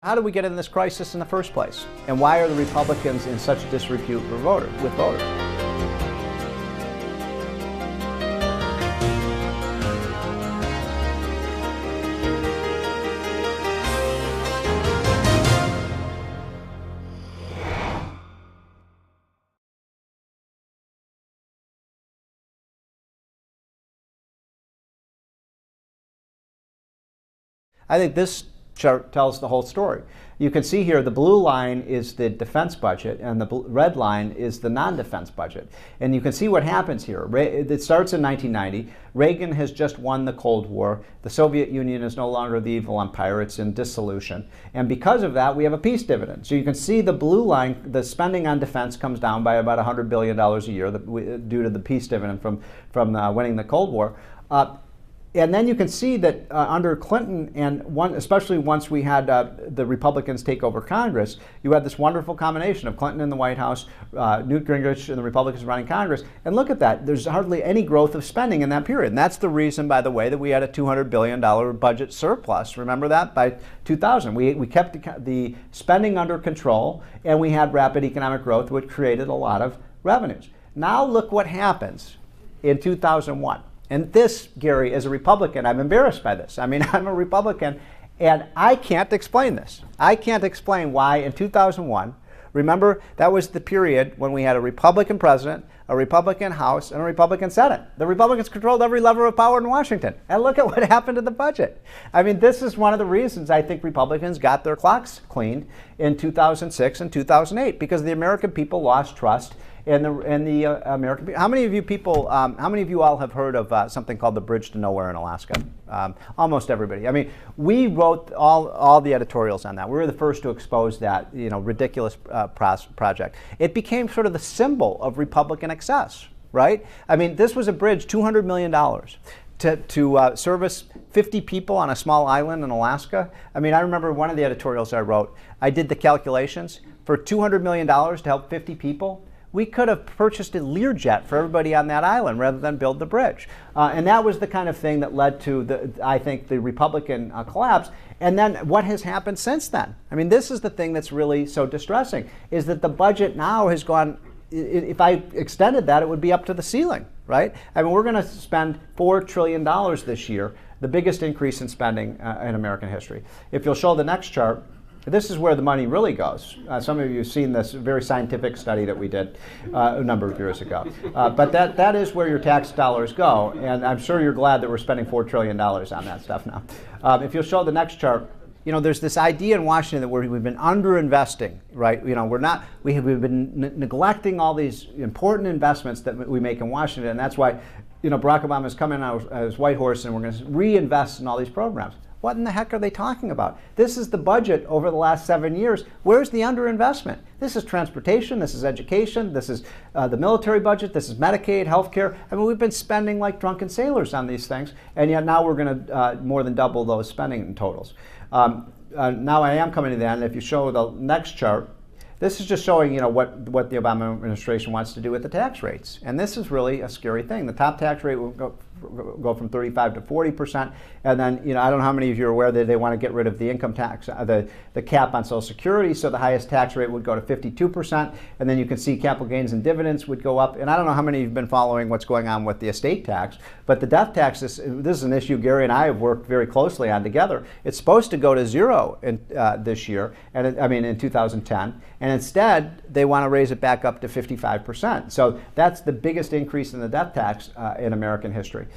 How did we get in this crisis in the first place? And why are the Republicans in such disrepute with voters? I think this chart tells the whole story. You can see here the blue line is the defense budget and the red line is the non-defense budget. And you can see what happens here. It starts in 1990. Reagan has just won the Cold War. The Soviet Union is no longer the evil empire. It's in dissolution. And because of that, we have a peace dividend. So you can see the blue line, the spending on defense comes down by about $100 billion a year due to the peace dividend from winning the Cold War. And then you can see that under Clinton, and especially once we had the Republicans take over Congress, you had this wonderful combination of Clinton in the White House, Newt Gingrich and the Republicans running Congress. And look at that. There's hardly any growth of spending in that period. And that's the reason, by the way, that we had a $200 billion budget surplus. Remember that? By 2000. We kept the spending under control, and we had rapid economic growth, which created a lot of revenues. Now look what happens in 2001. And this, Gary, as a Republican, I'm embarrassed by this. I mean, I'm a Republican, and I can't explain this. I can't explain why in 2001, remember, that was the period when we had a Republican president, a Republican House, and a Republican Senate. The Republicans controlled every lever of power in Washington. And look at what happened to the budget. I mean, this is one of the reasons I think Republicans got their clocks cleaned in 2006 and 2008, because the American people lost trust in the American people. How many of you all have heard of something called the Bridge to Nowhere in Alaska? Almost everybody. I mean, we wrote all the editorials on that. We were the first to expose that, ridiculous project. It became sort of the symbol of Republican excess, right? I mean, this was a bridge, $200 million. To service 50 people on a small island in Alaska. I mean, I remember one of the editorials I wrote, I did the calculations. For $200 million to help 50 people, we could have purchased a Learjet for everybody on that island rather than build the bridge. And that was the kind of thing that led to, I think, the Republican collapse. And then what has happened since then? I mean, this is the thing that's really so distressing, is that the budget now has gone, if I extended that, it would be up to the ceiling, right? I mean, we're going to spend $4 trillion this year, the biggest increase in spending in American history. If you'll show the next chart, this is where the money really goes. Some of you have seen this very scientific study that we did a number of years ago. But that is where your tax dollars go, and I'm sure you're glad that we're spending $4 trillion on that stuff now. If you'll show the next chart, there's this idea in Washington that we've been underinvesting, right? We've been neglecting all these important investments that we make in Washington, and that's why, Barack Obama's coming out as white horse, and we're going to reinvest in all these programs. What in the heck are they talking about? This is the budget over the last 7 years. Where's the underinvestment? This is transportation, this is education, this is the military budget, this is Medicaid, healthcare. I mean, we've been spending like drunken sailors on these things, and yet now we're going to more than double those spending totals. Now I am coming to the end. If you show the next chart, this is just showing, what the Obama administration wants to do with the tax rates. And this is really a scary thing. The top tax rate will go from 35 to 40%. And then, I don't know how many of you are aware that they want to get rid of the income tax, the cap on Social Security. So the highest tax rate would go to 52%. And then you can see capital gains and dividends would go up. And I don't know how many of you have been following what's going on with the estate tax. But the death tax, this is an issue Gary and I have worked very closely on together. It's supposed to go to zero this year, and in 2010. And instead, they want to raise it back up to 55%. So that's the biggest increase in the death tax in American history.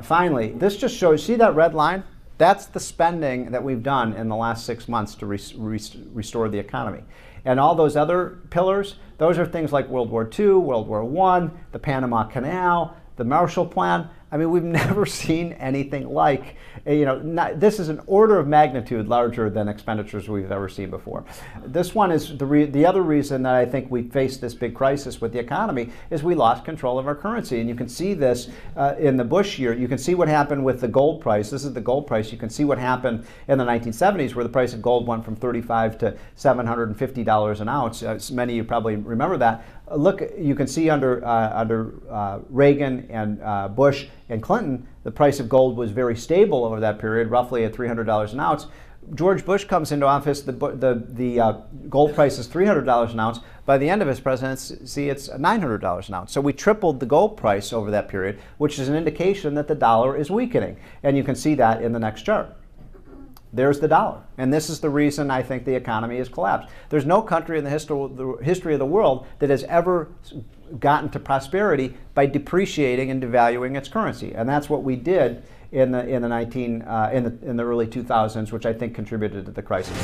Finally, this just shows, see that red line? That's the spending that we've done in the last 6 months to restore the economy. And all those other pillars, those are things like World War II, World War I, the Panama Canal, the Marshall Plan. I mean, we've never seen anything like, this is an order of magnitude larger than expenditures we've ever seen before. This one is the other reason that I think we faced this big crisis with the economy is we lost control of our currency. And you can see this in the Bush year. You can see what happened with the gold price. This is the gold price. You can see what happened in the 1970s, where the price of gold went from $35 to $750 an ounce. Many of you probably remember that. Look, you can see under Reagan and Bush and Clinton, the price of gold was very stable over that period, roughly at $300 an ounce. George Bush comes into office, the gold price is $300 an ounce. By the end of his presidency, it's $900 an ounce. So we tripled the gold price over that period, which is an indication that the dollar is weakening. And you can see that in the next chart. There's the dollar. And this is the reason I think the economy has collapsed. There's no country in the history of the world that has ever gotten to prosperity by depreciating and devaluing its currency. And that's what we did in the early 2000s, which I think contributed to the crisis.